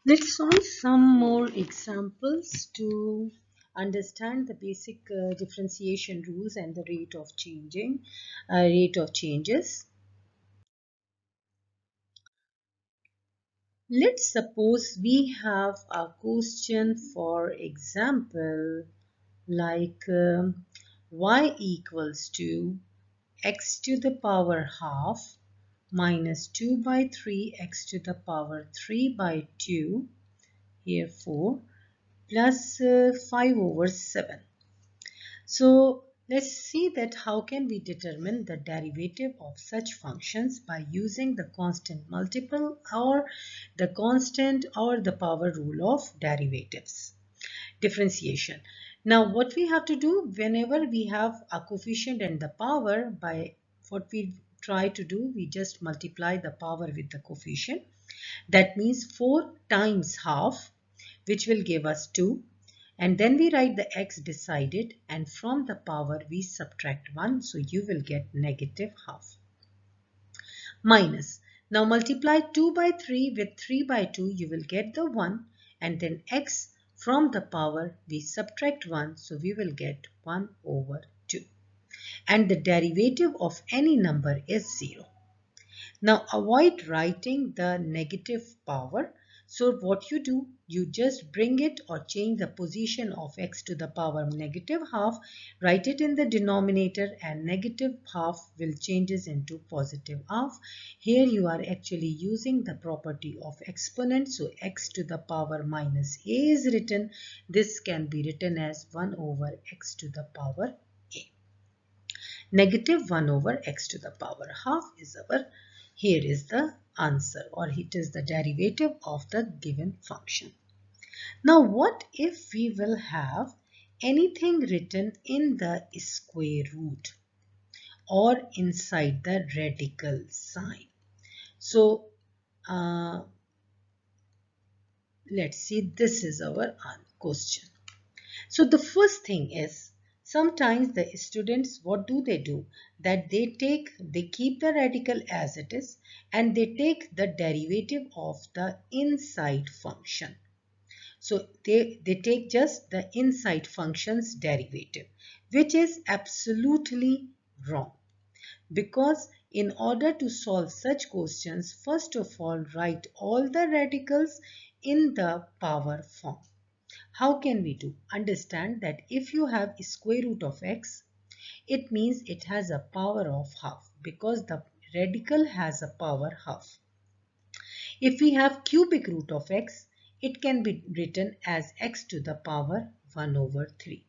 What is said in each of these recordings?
Let's solve some more examples to understand the basic differentiation rules and the rate of changes. Let's suppose we have a question, for example, like y equals to x to the power half minus 2 by 3 x to the power 3 by 2, here 4, plus 5 over 7. So let's see that how can we determine the derivative of such functions by using the constant multiple or the constant or the power rule of derivatives. Differentiation. Now what we have to do whenever we have a coefficient and the power, by what we try to do, we just multiply the power with the coefficient. That means 4 times half, which will give us 2, and then we write the x beside it, and from the power we subtract 1, so you will get negative half. Minus, now multiply 2 by 3 with 3 by 2, you will get the 1, and then x, from the power we subtract 1, so we will get 1 over 2, and the derivative of any number is 0. Now avoid writing the negative power. So what you do, you just bring it or change the position of x to the power negative half, write it in the denominator, and negative half will changes into positive half. Here you are actually using the property of exponent. So x to the power minus a is written. This can be written as 1 over x to the power a. Negative 1 over x to the power half is our, here is the answer, or it is the derivative of the given function. Now what if we will have anything written in the square root or inside the radical sign? So let's see, this is our question. So the first thing is, sometimes the students, what do? That they keep the radical as it is, and they take the derivative of the inside function. So they take just the inside function's derivative, which is absolutely wrong. Because in order to solve such questions, first of all, write all the radicals in the power form. How can we do? Understand that if you have square root of x, it means it has a power of half, because the radical has a power half. If we have cubic root of x, it can be written as x to the power 1 over 3.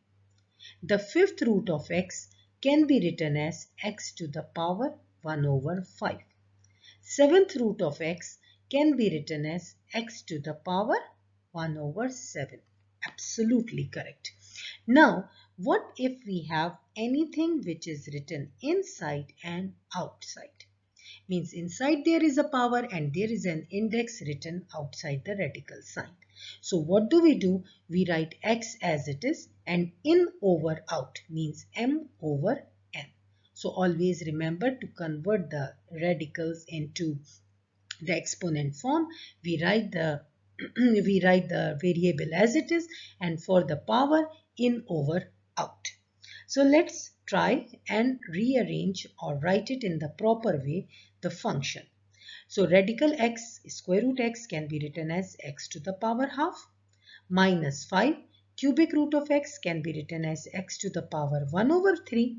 The fifth root of x can be written as x to the power 1 over 5. Seventh root of x can be written as x to the power 1 over 7. Absolutely correct. Now, what if we have anything which is written inside and outside? Means inside there is a power and there is an index written outside the radical sign. So what do? We write x as it is, and in over out means m over n. So always remember to convert the radicals into the exponent form. We write the variable as it is, and for the power, in over out. So let's try and rearrange or write it in the proper way, the function. So radical x, square root x, can be written as x to the power half minus 5. Cubic root of x can be written as x to the power 1 over 3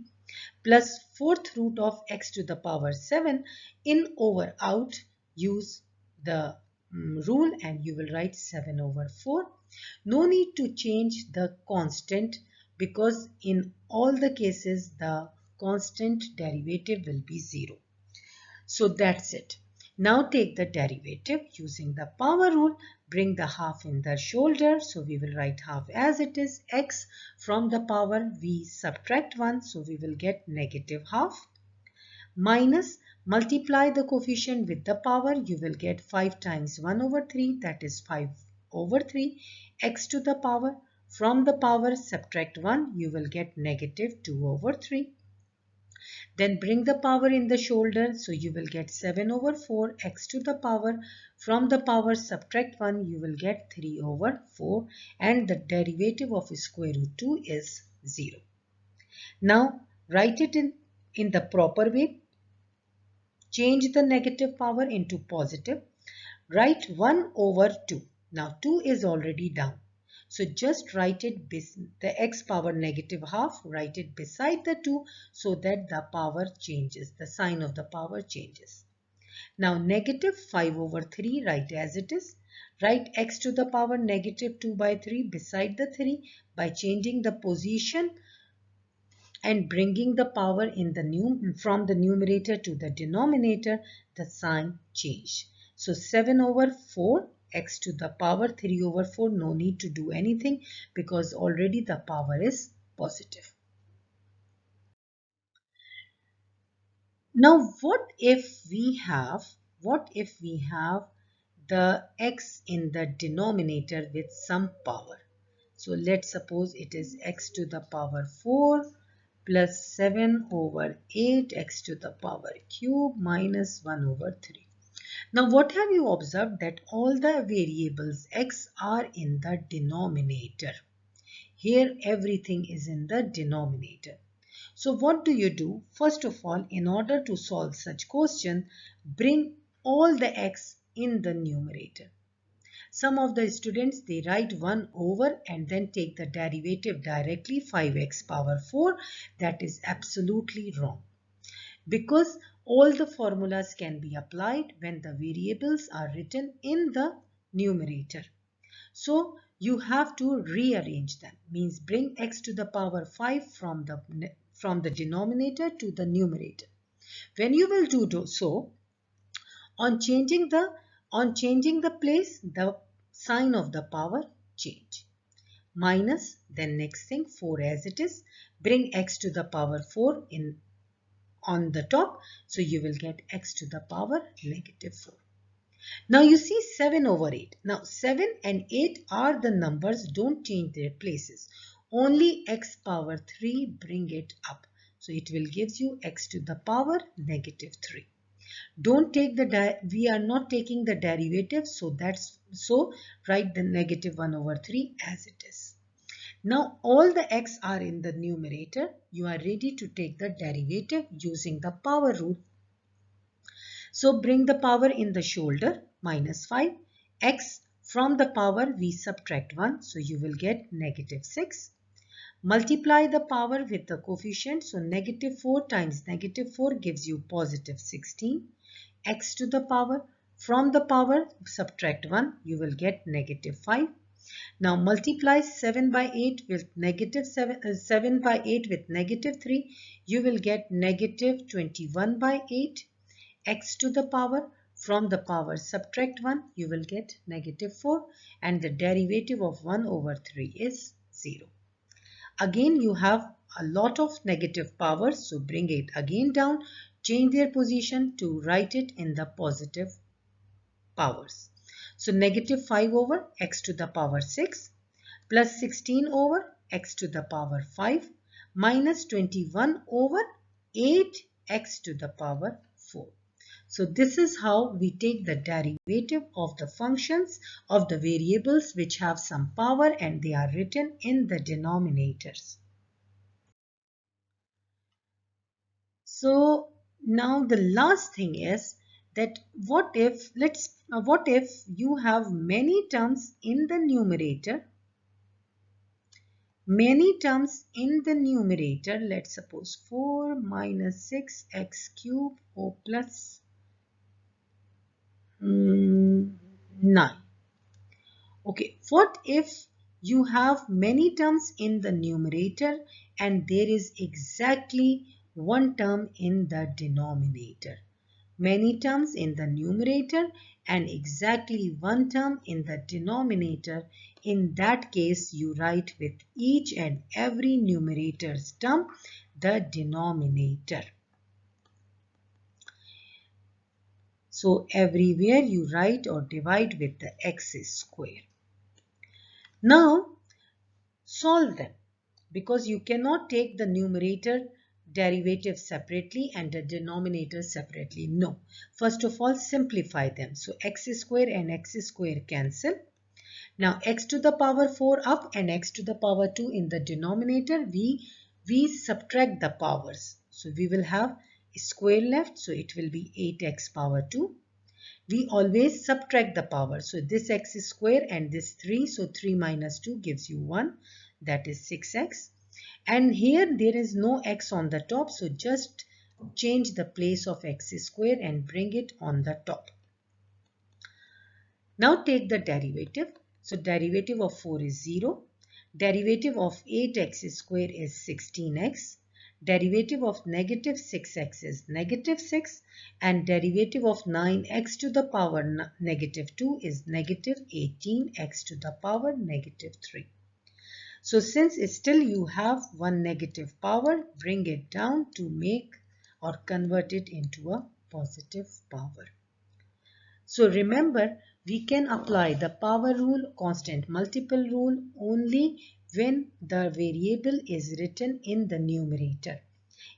plus fourth root of x to the power 7. In over out, use the rule and you will write 7 over 4. No need to change the constant, because in all the cases the constant derivative will be 0. So that's it. Now take the derivative using the power rule. Bring the half in the shoulder. So we will write half as it is. X, from the power we subtract 1. So we will get negative half. Minus, multiply the coefficient with the power. You will get 5 times 1 over 3. That is 5 over 3. X to the power. From the power subtract 1. You will get negative 2 over 3. Then bring the power in the shoulder. So you will get 7 over 4 x to the power. From the power subtract 1, you will get 3 over 4. And the derivative of square root 2 is 0. Now write it in the proper way. Change the negative power into positive. Write 1 over 2. Now 2 is already down. So just write it, the x power negative half, write it beside the 2 so that the power changes, the sign of the power changes. Now negative 5 over 3, write as it is. Write x to the power negative 2 by 3 beside the 3 by changing the position and bringing the power in the from the numerator to the denominator, the sign change. So 7 over 4 x to the power 3 over 4, no need to do anything because already the power is positive. Now what if we have the x in the denominator with some power? So let's suppose it is x to the power 4 plus 7 over 8 x to the power cube minus 1 over 3. Now what have you observed? That all the variables x are in the denominator. Here everything is in the denominator. So what do? First of all, in order to solve such question, bring all the x in the numerator. Some of the students, they write 1 over and then take the derivative directly, 5x power 4. That is absolutely wrong. Because all the formulas can be applied when the variables are written in the numerator. So you have to rearrange them. Means bring x to the power 5 from the denominator to the numerator. When you will do so, on changing the place, the sign of the power change. Minus, then next thing 4 as it is. Bring x to the power 4 on the top. So you will get x to the power negative 4. Now you see 7 over 8. Now 7 and 8 are the numbers, don't change their places. Only x power 3, bring it up. So it will give you x to the power negative 3. Don't take we are not taking the derivative, so write the negative 1 over 3 as it is. Now all the x are in the numerator. You are ready to take the derivative using the power rule. So bring the power in the shoulder, minus 5. X from the power we subtract 1. So you will get negative 6. Multiply the power with the coefficient. So negative 4 times negative 4 gives you positive 16. X to the power. From the power subtract 1. You will get negative 5. Now multiply 7 by 8 with negative 7 by 8 with negative 3. You will get negative 21 by 8. X to the power, from the power subtract 1, you will get negative 4, and the derivative of 1 over 3 is 0. Again you have a lot of negative powers, so bring it again down, change their position to write it in the positive powers. So negative 5 over x to the power 6 plus 16 over x to the power 5 minus 21 over 8x to the power 4. So this is how we take the derivative of the functions of the variables which have some power and they are written in the denominators. So now the last thing is that what if you have many terms in the numerator? Let's suppose 4 minus 6x cube or plus 9. Okay, what if you have many terms in the numerator and there is exactly one term in the denominator? Many terms in the numerator and exactly one term in the denominator. In that case, you write with each and every numerator's term the denominator. So everywhere you write or divide with the x square. Now solve them, because you cannot take the numerator derivative separately and the denominator separately? No. First of all, simplify them. So x square and x square cancel. Now x to the power 4 up and x to the power 2 in the denominator, we subtract the powers. So we will have square left, so it will be 8x power 2. We always subtract the power. So this x is square and this 3. So 3 minus 2 gives you 1. That is 6x. And here there is no x on the top. So just change the place of x square and bring it on the top. Now take the derivative. So derivative of 4 is 0. Derivative of 8x square is 16x. Derivative of negative 6x is negative 6. And derivative of 9x to the power negative 2 is negative 18x to the power negative 3. So since still you have one negative power, bring it down to make or convert it into a positive power. So remember, we can apply the power rule, constant multiple rule only when the variable is written in the numerator.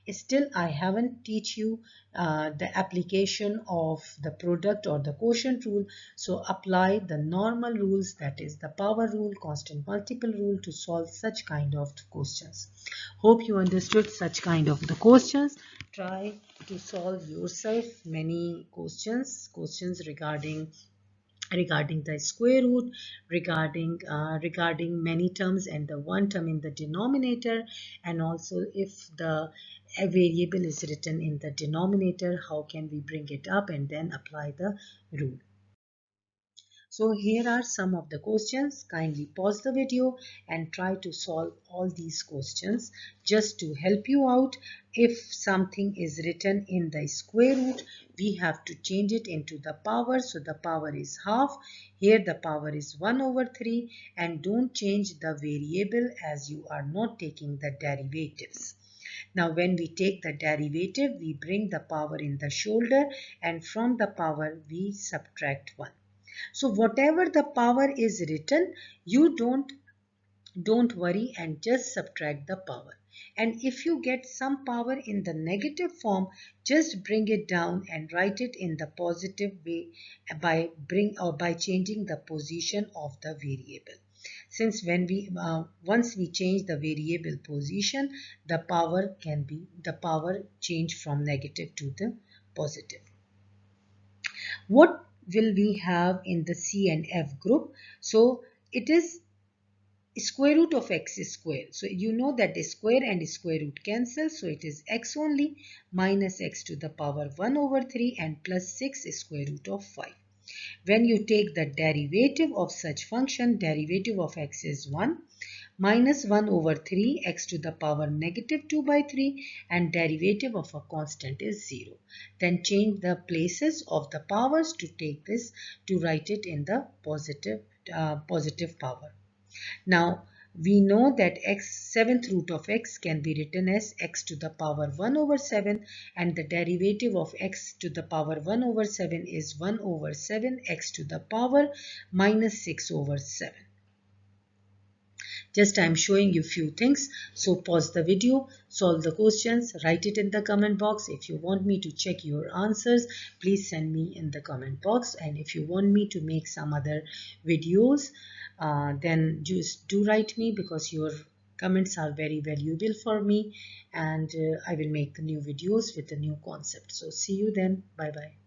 Still, I haven't teach you the application of the product or the quotient rule. So apply the normal rules, that is the power rule, constant multiple rule, to solve such kind of questions. Hope you understood such kind of the questions. Try to solve yourself many questions regarding the square root, regarding many terms and the one term in the denominator, and also if a variable is written in the denominator, how can we bring it up and then apply the rule. So here are some of the questions. Kindly pause the video and try to solve all these questions just to help you out. If something is written in the square root, we have to change it into the power. So the power is half. Here the power is 1 over 3, and don't change the variable as you are not taking the derivatives. Now when we take the derivative, we bring the power in the shoulder, and from the power we subtract 1. So whatever the power is written, you don't worry and just subtract the power. And if you get some power in the negative form, just bring it down and write it in the positive way by changing the position of the variable. Since when we once we change the variable position, the power change from negative to the positive. What will we have in the C and F group? So it is square root of x square. So you know that the square and square root cancel. So it is x only, minus x to the power 1 over 3 and plus 6 square root of 5. When you take the derivative of such function, derivative of x is 1, minus 1 over 3 x to the power negative 2 by 3, and derivative of a constant is 0. Then change the places of the powers to take this, to write it in the positive power. Now we know that seventh root of x can be written as x to the power 1 over 7, and the derivative of x to the power 1 over 7 is 1 over 7 x to the power minus 6 over 7. Just I am showing you few things. So pause the video, solve the questions, write it in the comment box. If you want me to check your answers, please send me in the comment box. And if you want me to make some other videos, then just do write me, because your comments are very valuable for me, and I will make the new videos with the new concept. So see you then. Bye bye.